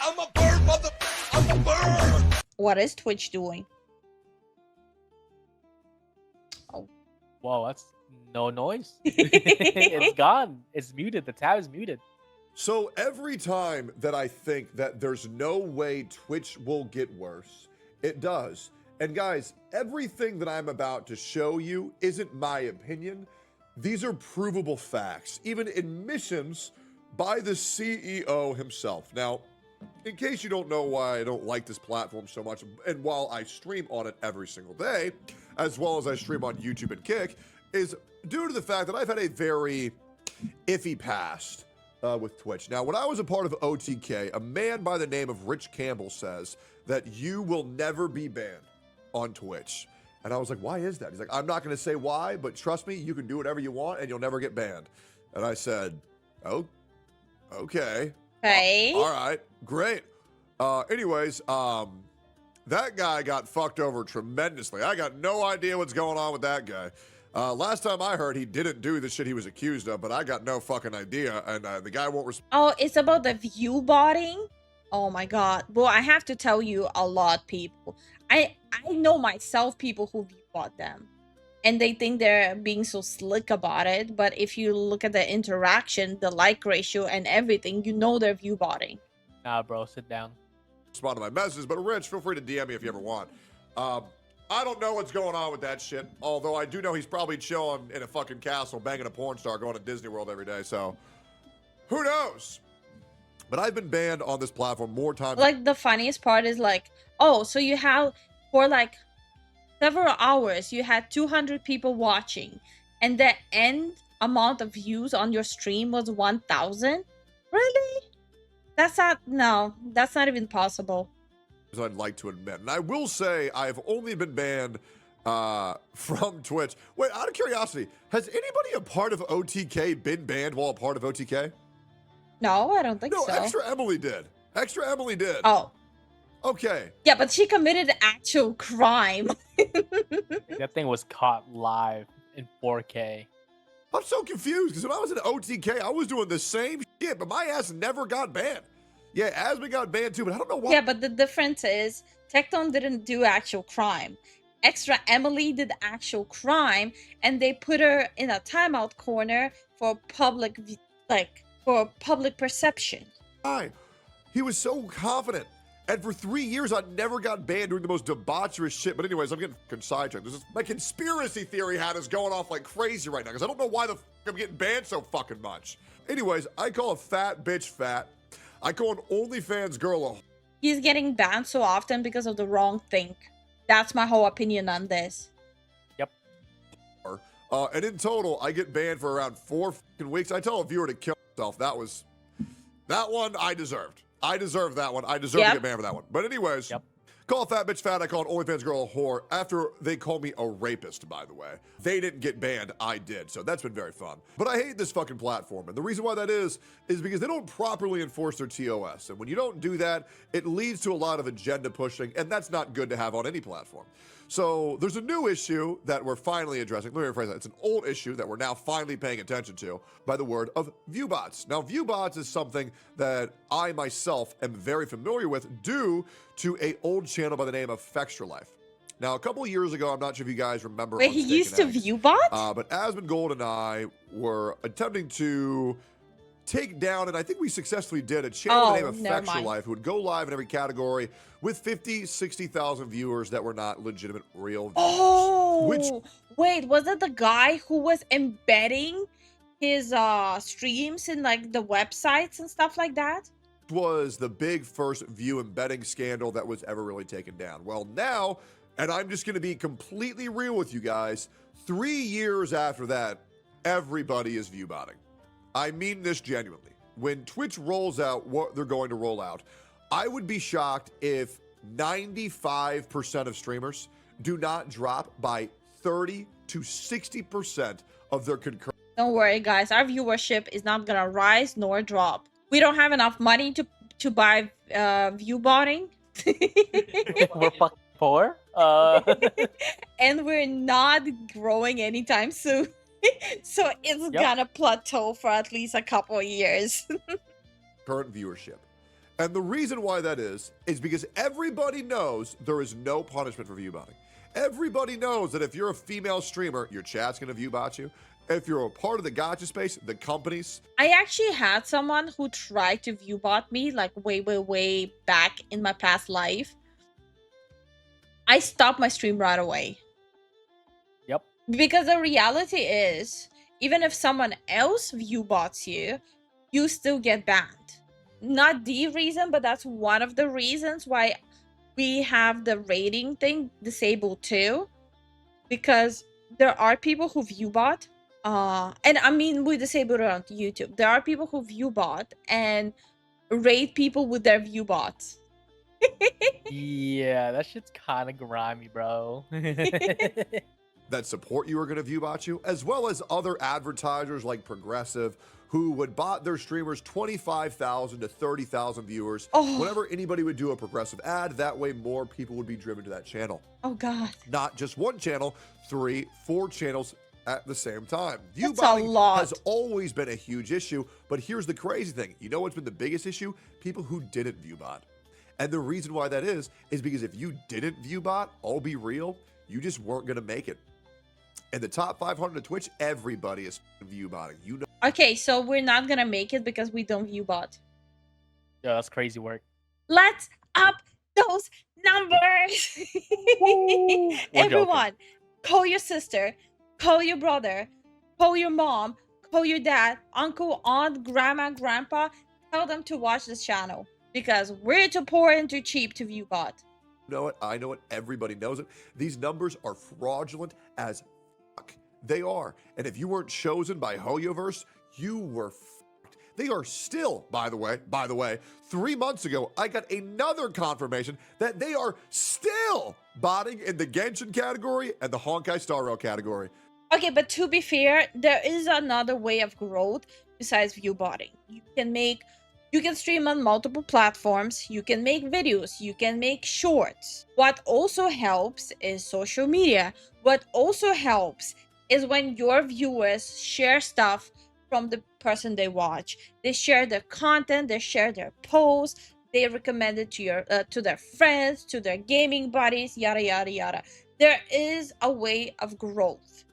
I'm a bird, mother. I'm a bird. What is Twitch doing? Oh. Whoa, that's no noise. It's gone. It's muted. The tab is muted. So every time that I think that there's no way Twitch will get worse, it does. And guys, everything that I'm about to show you isn't my opinion. These are provable facts, even admissions by the CEO himself. Now, in case you don't know why I don't like this platform so much, and while I stream on it every single day, as well as I stream on YouTube and Kick, is due to the fact that I've had a very iffy past with Twitch. Now, when I was a part of OTK, a man by the name of Rich Campbell says that you will never be banned on Twitch. And I was like, why is that? He's like, I'm not going to say why, but trust me, you can do whatever you want and you'll never get banned. And I said, oh, okay. Hey. All right, great. Anyways, that guy got fucked over tremendously. I got no idea what's going on with that guy. Last time I heard, he didn't do the shit he was accused of, but I got no fucking idea, and the guy won't respond. Oh, it's about the viewbotting? Oh my god. Well, I have to tell you a lot, people. I know myself people who viewbot them. And they think they're being so slick about it, but if you look at the interaction, the like ratio, and everything, you know they're viewbotting. Nah, bro, sit down. Respond to my messages, but Rich, feel free to DM me if you ever want. I don't know what's going on with that shit, although I do know he's probably chilling in a fucking castle, banging a porn star, going to Disney World every day, so who knows? But I've been banned on this platform more times. Like, the funniest part is like, oh, so you have, for like several hours, you had 200 people watching, and the end amount of views on your stream was 1,000? Really? That's not, no, that's not even possible. I'd like to admit. And I will say I've only been banned from Twitch. Wait, out of curiosity, has anybody a part of OTK been banned while a part of OTK? No, I don't think No, so. Extra Emily did. Extra Emily did. Oh. Okay. Yeah, but she committed actual crime. That thing was caught live in 4K. I'm so confused because when I was in OTK, I was doing the same shit, but my ass never got banned. Yeah, Asmund got banned too, but I don't know why. Yeah, but the difference is Tectone didn't do actual crime. Extra Emily did actual crime, and they put her in a timeout corner for public, for public perception. Why? He was so confident. And for 3 years, I never got banned doing the most debaucherous shit. But anyways, I'm getting sidetracked. My conspiracy theory hat is going off like crazy right now because I don't know why the fuck I'm getting banned so fucking much. Anyways, I call a fat bitch fat. I call an OnlyFans girl a... He's getting banned so often because of the wrong thing. That's my whole opinion on this. Yep. And in total, I get banned for around 4 fucking weeks. I tell a viewer to kill himself. That one I deserved. I deserve that one. I deserve to get banned for that one. But anyways, call a fat bitch fat. I call an OnlyFans girl a whore after they call me a rapist, by the way. They didn't get banned. I did. So that's been very fun. But I hate this fucking platform. And the reason why that is because they don't properly enforce their TOS. And when you don't do that, it leads to a lot of agenda pushing. And that's not good to have on any platform. So there's a new issue that we're finally addressing. Let me rephrase that. It's an old issue that we're now finally paying attention to by the word of viewbots. Now, viewbots is something that I myself am very familiar with due to an old channel by the name of Fextra Life. Now, a couple of years ago, I'm not sure if you guys remember. Wait, he used to viewbot? But Asmund Gold and I were attempting to take down, and I think we successfully did, a channel by the name of Fextra Life who would go live in every category with 50, 60,000 viewers that were not legitimate real viewers. Oh, wait, was it the guy who was embedding his streams in like the websites and stuff like that? Was the big first view embedding scandal that was ever really taken down. Well, now, and I'm just going to be completely real with you guys, 3 years after that, everybody is viewbotting. I mean this genuinely. When Twitch rolls out what they're going to roll out, I would be shocked if 95% of streamers do not drop by 30 to 60% of their concurrent. Don't worry, guys. Our viewership is not going to rise nor drop. We don't have enough money to buy viewbotting. We're fucking poor. And we're not growing anytime soon. So it's gonna plateau for at least a couple of years. Current viewership. And the reason why that is because everybody knows there is no punishment for view botting. Everybody knows that if you're a female streamer, your chat's going to view bot you. If you're a part of the gotcha space, the companies. I actually had someone who tried to view bot me like way back in my past life. I stopped my stream right away. Yep. Because the reality is, even if someone else view bots you, you still get banned. Not the reason, but that's one of the reasons why we have the rating thing disabled too. Because there are people who view bot. And I mean, we disabled it on YouTube. There are people who view bot and rate people with their view bots. Yeah, that shit's kind of grimy, bro. That support you are going to view bot you, as well as other advertisers like Progressive, who would bot their streamers 25,000 to 30,000 viewers. Oh. Whenever anybody would do a Progressive ad, that way more people would be driven to that channel. Oh God. Not just one channel, 3, 4 channels at the same time. View That's a botting lot. has always been a huge issue, but here's the crazy thing. You know what's been the biggest issue? People who didn't view bot. And the reason why that is because if you didn't view bot, I'll be real, you just weren't going to make it. In the top 500 of Twitch, everybody is view botting. You know. Okay, so we're not gonna make it because we don't view bot. Yeah, that's crazy work. Let's up those numbers. We're Everyone, call your sister, call your brother, call your mom, call your dad, uncle, aunt, grandma, grandpa. Tell them to watch this channel because we're too poor and too cheap to view bot. Know it. I know it. Everybody knows it. These numbers are fraudulent as fuck. They are. And if you weren't chosen by Hoyoverse, you were fucked. They are still, by the way, 3 months ago, I got another confirmation that they are still botting in the Genshin category and the Honkai Star Rail category. Okay, but to be fair, there is another way of growth besides view botting. You can stream on multiple platforms, you can make videos, you can make shorts. What also helps is social media. What also helps is when your viewers share stuff from the person they watch. They share their content, they share their posts, they recommend it to their friends, to their gaming buddies, yada yada yada. There is a way of growth.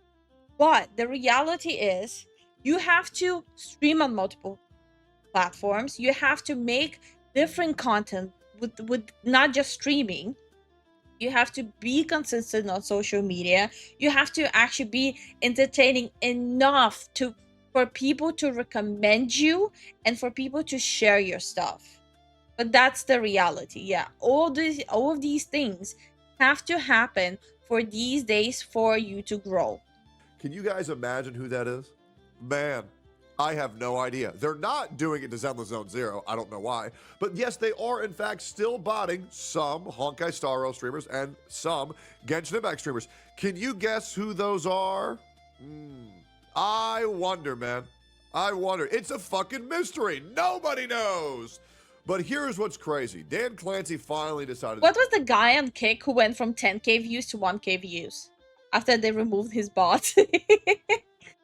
But the reality is you have to stream on multiple platforms. You have to make different content with not just streaming. You have to be consistent on social media. You have to actually be entertaining enough for people to recommend you and for people to share your stuff. But that's the reality. Yeah, all of these things have to happen for these days for you to grow. Can you guys imagine who that is? Man, I have no idea. They're not doing it to Zenless Zone Zero. I don't know why. But yes, they are in fact still botting some Honkai Star Rail streamers and some Genshin Impact streamers. Can you guess who those are? I wonder, man. I wonder. It's a fucking mystery. Nobody knows. But here's what's crazy. Dan Clancy finally decided. What was the guy on Kick who went from 10k views to 1k views after they removed his bot?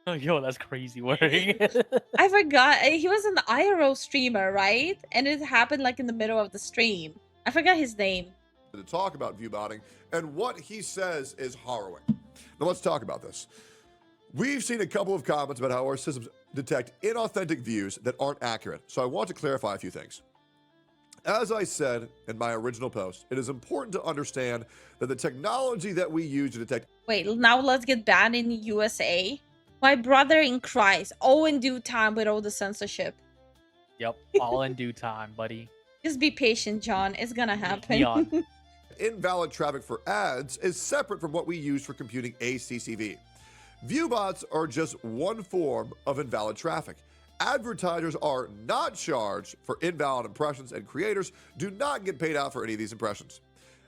Oh, yo, that's crazy work. I forgot. He was an IRL streamer, right? And it happened like in the middle of the stream. I forgot his name. To talk about view botting, and what he says is harrowing. Now let's talk about this. We've seen a couple of comments about how our systems detect inauthentic views that aren't accurate. So I want to clarify a few things. As I said in my original post, it is important to understand that the technology that we use to detect. Wait, now let's get banned in the USA. My brother in Christ, all in due time with all the censorship. Yep, all in due time, buddy. Just be patient, John. It's gonna happen. Beyond. Invalid traffic for ads is separate from what we use for computing ACCV. Viewbots are just one form of invalid traffic. Advertisers are not charged for invalid impressions, and creators do not get paid out for any of these impressions.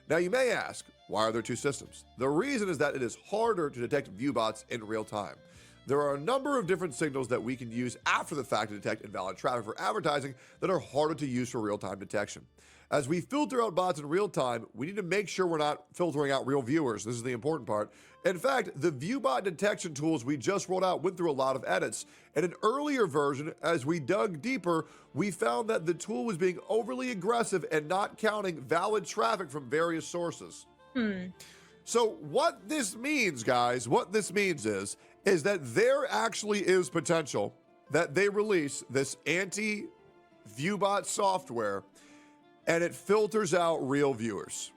Now you may ask, why are there two systems? The reason is that it is harder to detect viewbots in real time. There are a number of different signals that we can use after the fact to detect invalid traffic for advertising that are harder to use for real-time detection. As we filter out bots in real time, we need to make sure we're not filtering out real viewers. This is the important part. In fact, the viewbot detection tools we just rolled out went through a lot of edits. In an earlier version, as we dug deeper, we found that the tool was being overly aggressive and not counting valid traffic from various sources. So what this means, guys, what this means is that there actually is potential that they release this anti-viewbot software and it filters out real viewers.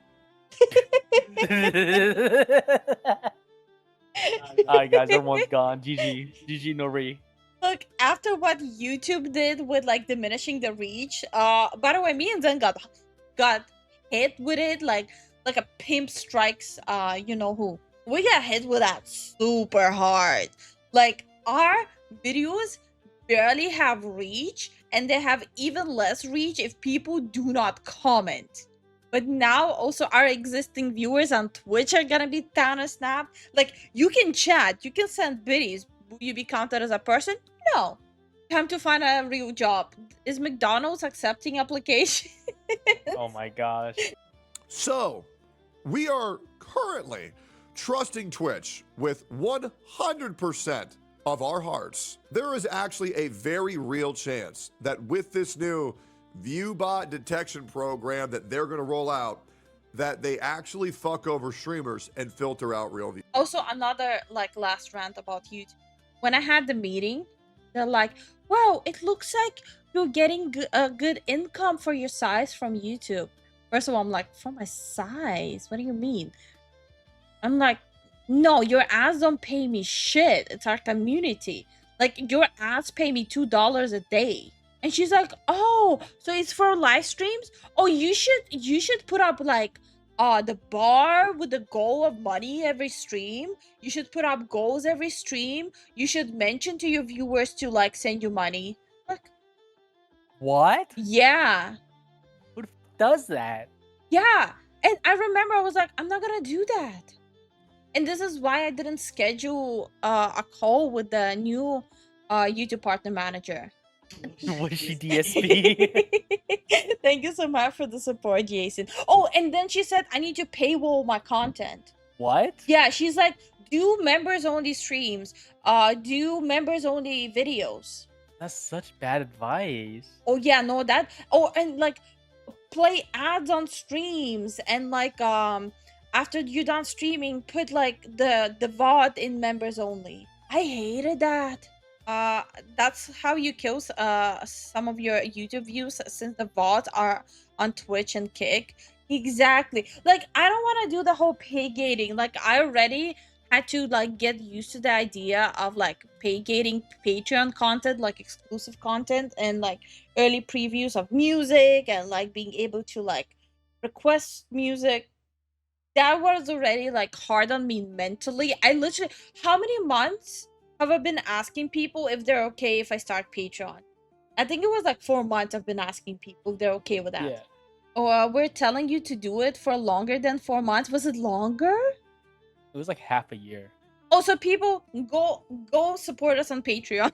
Alright, guys, everyone's gone. GG, no re. Look, after what YouTube did with like diminishing the reach, by the way, me and Zen got hit with it like a pimp strikes you know who. We got hit with that super hard. Like, our videos barely have reach, and they have even less reach if people do not comment. But now also our existing viewers on Twitch are gonna be down a snap. Like, you can chat, you can send biddies. Will you be counted as a person? No. Time to find a real job. Is McDonald's accepting applications? Oh my gosh. So, we are currently trusting Twitch with 100% of our hearts. There is actually a very real chance that with this new viewbot detection program that they're going to roll out, that they actually fuck over streamers and filter out real views. Also, another like last rant about YouTube. When I had the meeting, they're like, wow, it looks like you're getting a good income for your size from YouTube. First of all, I'm like, for my size? What do you mean? I'm like, no, your ads don't pay me shit. It's our community. Like, your ads pay me $2 a day. And she's like, oh, so it's for live streams? Oh, you should put up like the bar with the goal of money every stream. You should put up goals every stream. You should mention to your viewers to like send you money. Like, What? yeah. Who the f does that? Yeah. And I remember I was like, I'm not gonna do that. And this is why I didn't schedule a call with the new YouTube partner manager. Was she DSP? Thank you so much for the support, Jason. Oh, and then she said, I need to paywall my content. What? Yeah, she's like, do members only streams, do members only videos. That's such bad advice. Oh yeah, no, that. Oh, and like play ads on streams, and like after you're done streaming, put like the VOD in members only. I hated that. That's how you kill some of your YouTube views, since the VODs are on Twitch and Kick. Exactly. Like, I don't want to do the whole pay gating. Like, I already had to like get used to the idea of like pay gating Patreon content, like exclusive content, and like early previews of music, and like being able to like request music. That was already like hard on me mentally. I literally, how many months have I been asking people if they're okay if I start Patreon? I think it was like 4 months I've been asking people if they're okay with that. Yeah. Or we're telling you to do it for longer than 4 months. Was it longer? It was like half a year. Also, people, go support us on Patreon.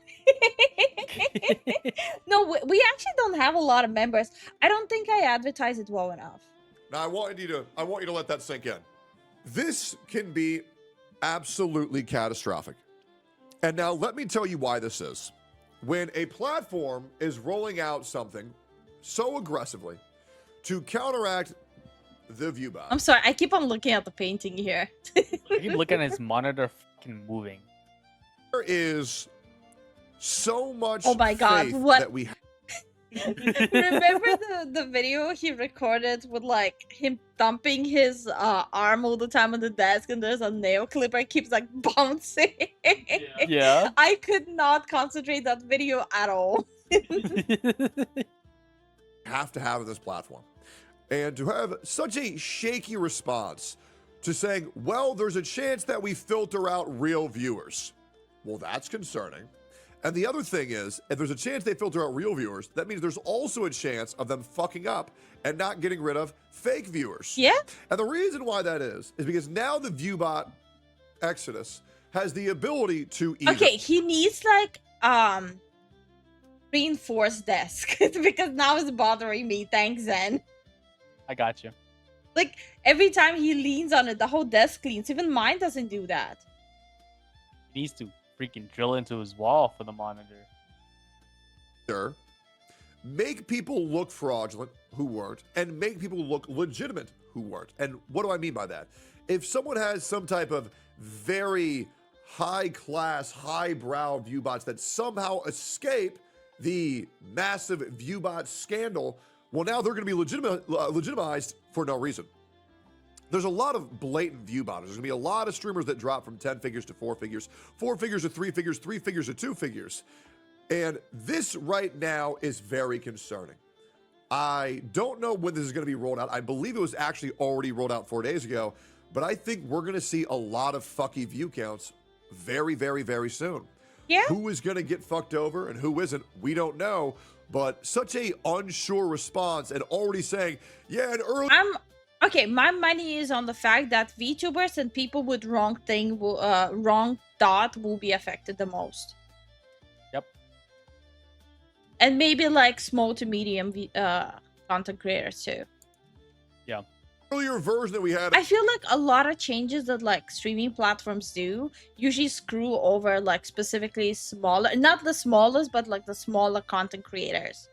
No, we actually don't have a lot of members. I don't think I advertise it well enough. Now I want you to let that sink in. This can be absolutely catastrophic. And now let me tell you why this is. When a platform is rolling out something so aggressively to counteract the viewbot. I'm sorry, I keep on looking at the painting here. I keep looking at his monitor fucking moving. There is so much Oh my God, faith what? that we have. Remember the video he recorded with like him thumping his arm all the time on the desk, and there's a nail clipper keeps like bouncing. Yeah. I could not concentrate that video at all. have to have this platform. And to have such a shaky response to saying, well, there's a chance that we filter out real viewers. Well, that's concerning. And the other thing is, if there's a chance they filter out real viewers, that means there's also a chance of them fucking up and not getting rid of fake viewers. Yeah. And the reason why that is because now the viewbot exodus has the ability to either Okay, he needs like reinforced desk because now it's bothering me. Thanks, Zen. I got you. Like every time he leans on it, the whole desk leans. Even mine doesn't do that. He needs to freaking drill into his wall for the monitor. make people look fraudulent who weren't, and make people look legitimate who weren't. And what do I mean by that? If someone has some type of very high class, highbrow view bots that somehow escape the massive viewbot scandal, well, now they're going to be legitimized for no reason. There's a lot of blatant view botters. There's going to be a lot of streamers that drop from 10 figures to 4 figures, 4 figures to 3 figures, 3 figures to 2 figures. And this right now is very concerning. I don't know when this is going to be rolled out. I believe it was actually already rolled out 4 days ago, but I think we're going to see a lot of fucky view counts very, very, very soon. Yeah. Who is going to get fucked over and who isn't, we don't know. But such a unsure response and already saying, yeah, and early. Okay, my money is on the fact that VTubers and people with wrong thought will be affected the most. Yep. And maybe like small to medium content creators too. Yeah. Earlier version that we had. I feel like a lot of changes that like streaming platforms do usually screw over like specifically smaller, not the smallest, but like the smaller content creators.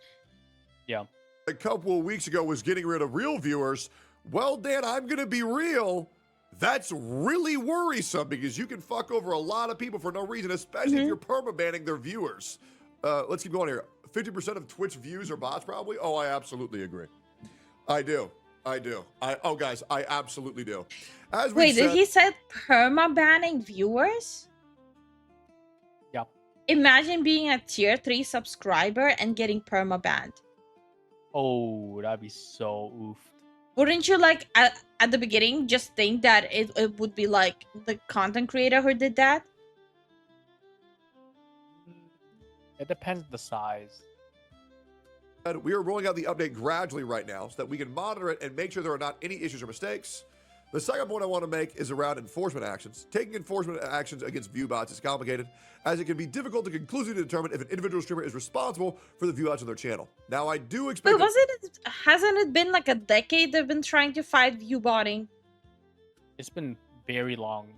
Yeah. A couple of weeks ago was getting rid of real viewers. Well, Dan, I'm going to be real. That's really worrisome because you can fuck over a lot of people for no reason, especially if you're permabanning their viewers. Let's keep going here. 50% of Twitch views are bots, probably? Oh, I absolutely agree. I do. Oh, guys, I absolutely do. As we Wait, said, did he said perma-banning viewers? Yeah. Imagine being a tier 3 subscriber and getting perma-banned. Oh, that'd be so oofed. Wouldn't you like at the beginning just think that it would be like the content creator who did that? It depends on the size. we are rolling out the update gradually right now so that we can monitor it and make sure there are not any issues or mistakes. The second point I want to make is around enforcement actions. Taking enforcement actions against viewbots is complicated, as it can be difficult to conclusively determine if an individual streamer is responsible for the viewbots on their channel. Now, I do expect. But hasn't it been like a decade they've been trying to fight viewbotting? It's been very long.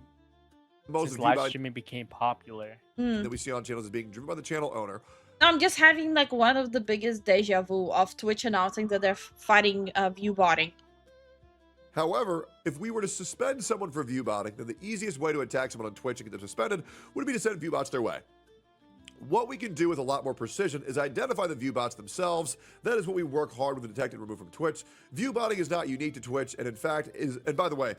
Most since of live viewbot streaming became popular. that we see on channels is being driven by the channel owner. I'm just having like one of the biggest deja vu of Twitch announcing that they're fighting viewbotting. However, if we were to suspend someone for viewbotting, then the easiest way to attack someone on Twitch and get them suspended would be to send viewbots their way. What we can do with a lot more precision is identify the viewbots themselves. That is what we work hard with to detect and remove from Twitch. Viewbotting is not unique to Twitch, and in fact and by the way,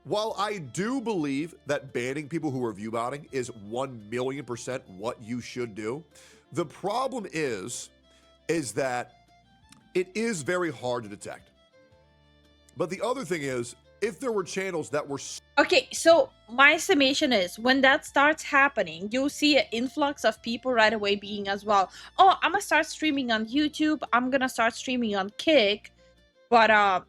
while I do believe that banning people who are viewbotting is 1,000,000% what you should do, the problem is that it is very hard to detect. But the other thing is, if there were channels that were... Okay, so my summation is, when that starts happening, you'll see an influx of people right away being as well, oh, I'm gonna start streaming on YouTube, I'm gonna start streaming on Kick, but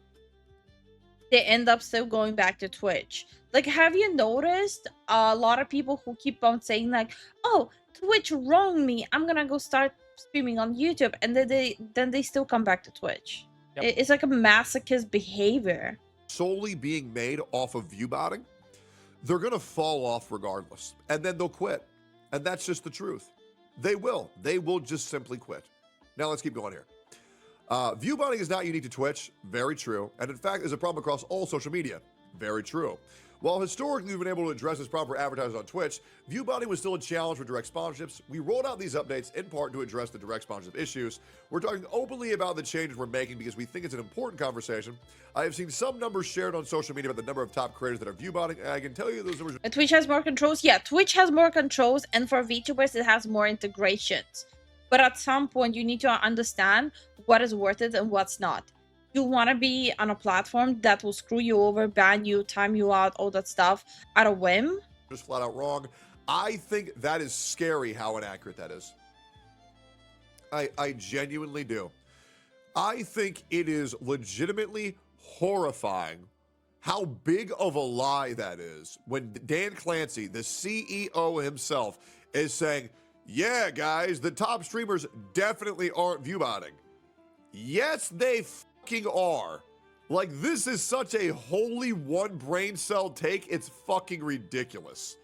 they end up still going back to Twitch. Like, have you noticed a lot of people who keep on saying like, oh, Twitch wronged me, I'm gonna go start streaming on YouTube, and then they still come back to Twitch. Yep. It's like a masochist behavior. solely being made off of viewbotting, they're going to fall off regardless. And then they'll quit. And that's just the truth. They will. They will just simply quit. Now let's keep going here. Viewbotting is not unique to Twitch. Very true. And in fact, is a problem across all social media. Very true. While historically we've been able to address this problem for advertisers on Twitch, viewbotting was still a challenge for direct sponsorships. We rolled out these updates in part to address the direct sponsorship issues. We're talking openly about the changes we're making because we think it's an important conversation. I have seen some numbers shared on social media about the number of top creators that are viewbotting, and I can tell you those numbers. Twitch has more controls. Yeah, Twitch has more controls, and for VTubers, it has more integrations. But at some point, you need to understand what is worth it and what's not. You want to be on a platform that will screw you over, ban you, time you out, all that stuff at a whim. Just flat out wrong. I think that is scary how inaccurate that is. I genuinely do. I think it is legitimately horrifying how big of a lie that is when Dan Clancy, the CEO himself, is saying, yeah, guys, the top streamers definitely aren't viewbotting. Yes, they fucking are. Like, this is such a wholly one brain cell take, it's fucking ridiculous.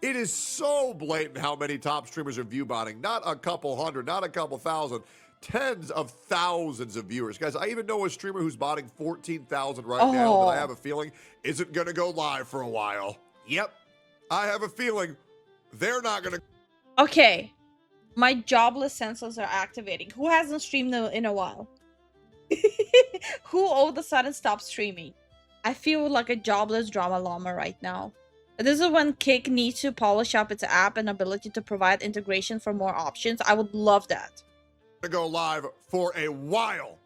It is so blatant how many top streamers are viewbotting. Not a couple hundred, not a couple thousand, tens of thousands of viewers. Guys, I even know a streamer who's botting 14,000 right now that I have a feeling isn't going to go live for a while. Yep. I have a feeling they're not going to. Okay. My jobless sensors are activating. Who hasn't streamed in a while? Who all of a sudden stopped streaming? I feel like a jobless drama llama right now. This is when Kick needs to polish up its app and ability to provide integration for more options. I would love that. To go live for a while,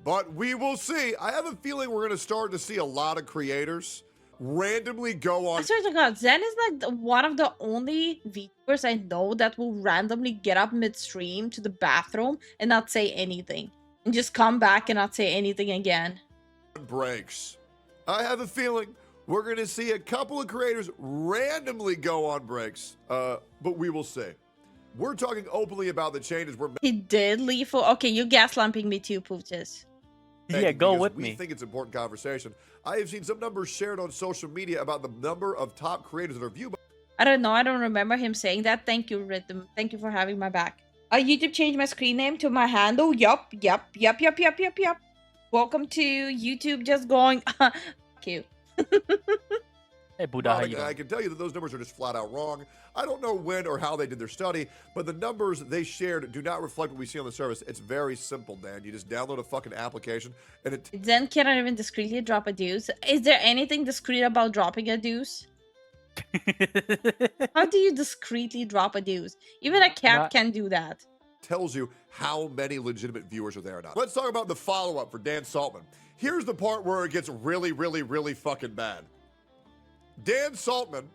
but we will see. I have a feeling we're going to start to see a lot of creators randomly go on. I swear to God, Zen is like one of the only VTubers I know that will randomly get up midstream to the bathroom and not say anything, and just come back and not say anything again. Breaks. I have a feeling we're going to see a couple of creators randomly go on breaks, but we will see. We're talking openly about the changes we're making. He did leave for. Okay, you gaslighting me too, Pooches. Yeah, go with me. We think it's important conversation. I have seen some numbers shared on social media about the number of top creators that are viewed. I don't know. I don't remember him saying that. Thank you, Rhythm. Thank you for having my back. YouTube changed my screen name to my handle. Yup. Welcome to YouTube just going. Cute. Hey, Buddha, how you doing? I can tell you that those numbers are just flat out wrong. I don't know when or how they did their study, but the numbers they shared do not reflect what we see on the service. It's very simple, Dan. You just download a fucking application and it... Zen cannot even discreetly drop a deuce. Is there anything discreet about dropping a deuce? How do you discreetly drop a deuce? Even a cat can do that. Tells you how many legitimate viewers are there or not. Let's talk about the follow-up for Dan Saltman. Here's the part where it gets really, really, really fucking bad. Dan Saltman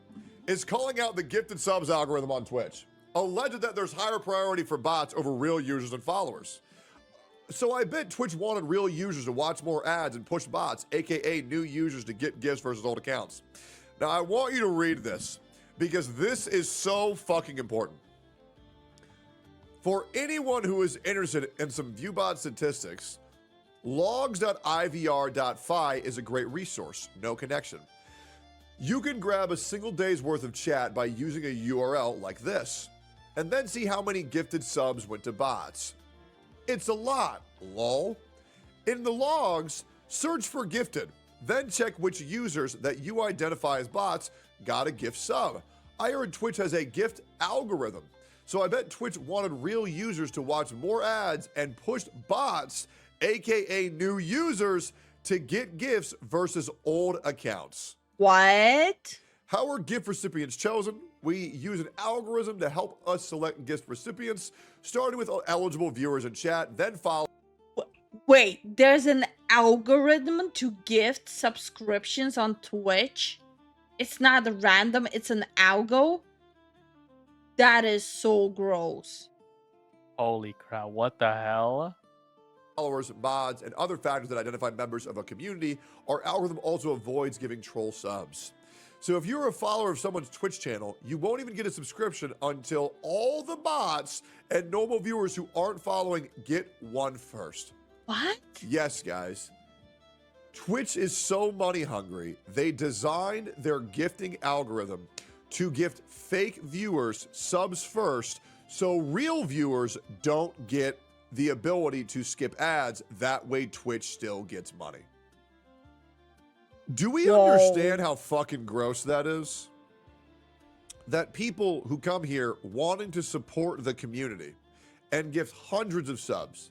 is calling out the gifted subs algorithm on Twitch, alleged that there's higher priority for bots over real users and followers. So I bet Twitch wanted real users to watch more ads and push bots, aka new users, to get gifts versus old accounts. Now I want you to read this because this is so fucking important. For anyone who is interested in some viewbot statistics, logs.ivr.fi is a great resource, no connection. You can grab a single day's worth of chat by using a URL like this, and then see how many gifted subs went to bots. It's a lot, lol. In the logs, search for gifted, then check which users that you identify as bots got a gift sub. I heard Twitch has a gift algorithm, so I bet Twitch wanted real users to watch more ads and pushed bots, aka new users, to get gifts versus old accounts. What? How are gift recipients chosen? We use an algorithm to help us select gift recipients, starting with eligible viewers in chat, then follow. Wait, there's an algorithm to gift subscriptions on Twitch? It's not random, it's an algo? That is so gross. Holy crap, what the hell? Followers, mods, and other factors that identify members of a community. Our algorithm also avoids giving troll subs. So if you're a follower of someone's Twitch channel, you won't even get a subscription until all the bots and normal viewers who aren't following get one first. What? Yes, guys. Twitch is so money hungry, they designed their gifting algorithm to gift fake viewers subs first, so real viewers don't get the ability to skip ads. That way Twitch still gets money. Do we understand how fucking gross that is? That people who come here wanting to support the community and gift hundreds of subs.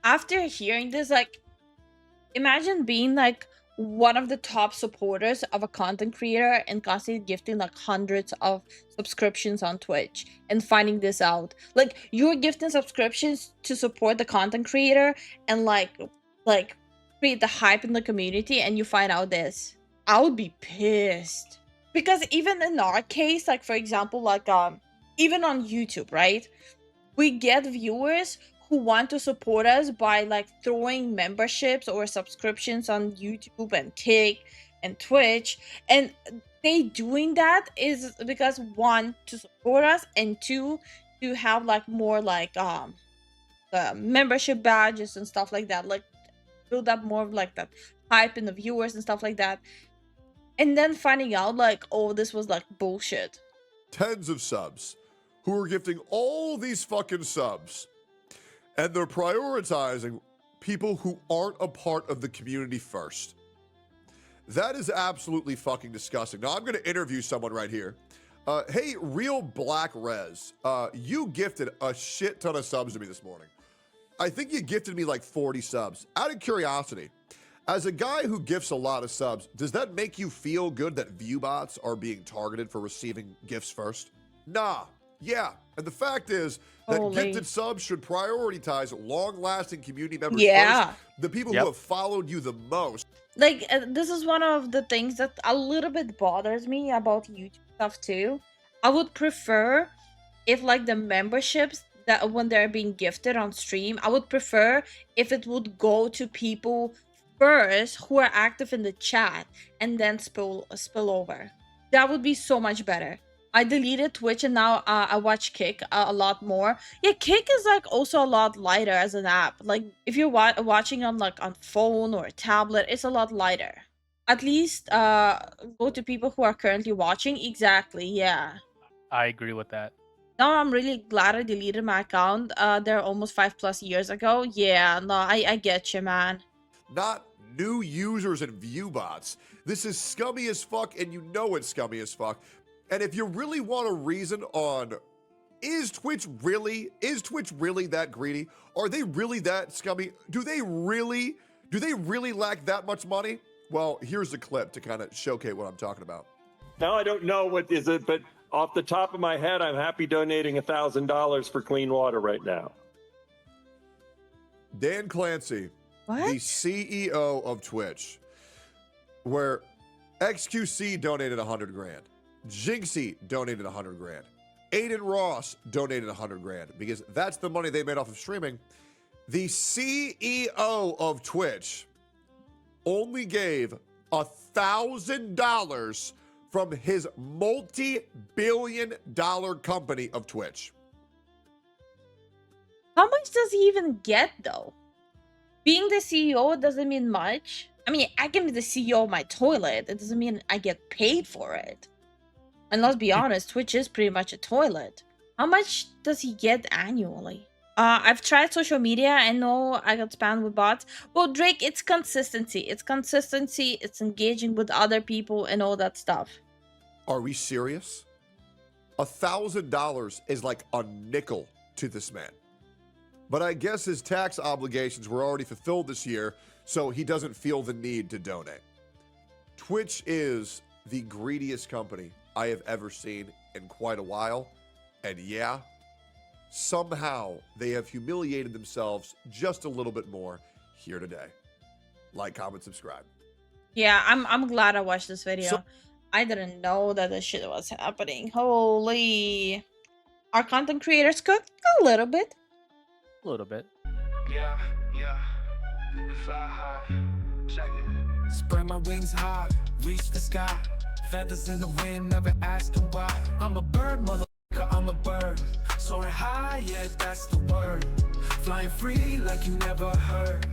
After hearing this, like, imagine being like one of the top supporters of a content creator and constantly gifting like hundreds of subscriptions on Twitch and finding this out. Like, you're gifting subscriptions to support the content creator and like create the hype in the community, and you find out this. I would be pissed. Because even in our case, like for example, like even on YouTube, right? We get viewers who want to support us by like throwing memberships or subscriptions on YouTube and Kick and Twitch, and they doing that is because one, to support us, and two, to have like more like membership badges and stuff like that, like build up more of like that hype in the viewers and stuff like that, and then finding out like, oh, this was like bullshit. Tens of subs who are gifting all these fucking subs, and they're prioritizing people who aren't a part of the community first. That is absolutely fucking disgusting. Now I'm going to interview someone right here. Hey, Real Black Rez, you gifted a shit ton of subs to me this morning. I think you gifted me like 40 subs. Out of curiosity, as a guy who gifts a lot of subs, does that make you feel good that viewbots are being targeted for receiving gifts first? Nah, yeah. And the fact is that gifted subs should prioritize long-lasting community members first, the people who have followed you the most. Like, this is one of the things that a little bit bothers me about YouTube stuff too. I would prefer if like the memberships that when they're being gifted on stream, I would prefer if it would go to people first who are active in the chat and then spill over. That would be so much better. I deleted Twitch and now I watch Kick a lot more. Yeah, Kick is like also a lot lighter as an app. Like if you're watching on like on phone or a tablet, it's a lot lighter. At least go to people who are currently watching. Exactly, yeah. I agree with that. Now I'm really glad I deleted my account. They're almost 5+ years ago. Yeah, no, I get you, man. Not new users and viewbots. This is scummy as fuck, and you know it's scummy as fuck. And if you really want a reason on, is Twitch really that greedy? Are they really that scummy? Do they really lack that much money? Well, here's the clip to kind of showcase what I'm talking about. Now I don't know what is it, but off the top of my head, I'm happy donating $1,000 for clean water right now. Dan Clancy, the CEO of Twitch, where XQC donated 100 grand. Jinxie donated 100 grand. Aiden Ross donated 100 grand because that's the money they made off of streaming. The CEO of Twitch only gave $1,000 from his multi-billion-dollar company of Twitch. How much does he even get though? Being the CEO doesn't mean much. I mean, I can be the CEO of my toilet. It doesn't mean I get paid for it. And let's be honest, Twitch is pretty much a toilet. How much does he get annually? I've tried social media. I know I got spammed with bots. Well, Drake, it's consistency. It's consistency. It's engaging with other people and all that stuff. Are we serious? $1,000 is like a nickel to this man. But I guess his tax obligations were already fulfilled this year, so he doesn't feel the need to donate. Twitch is the greediest company I have ever seen in quite a while. And yeah, somehow they have humiliated themselves just a little bit more here today. Like, comment, subscribe. Yeah, I'm glad I watched this video. I didn't know that this shit was happening. Holy. Our content creators cook a little bit. A little bit. Yeah. Fly high. Check it. Spread my wings high, reach the sky. Feathers in the wind, never asking why. I'm a bird, motherfucker, I'm a bird. Soaring high, yeah, that's the word. Flying free like you never heard.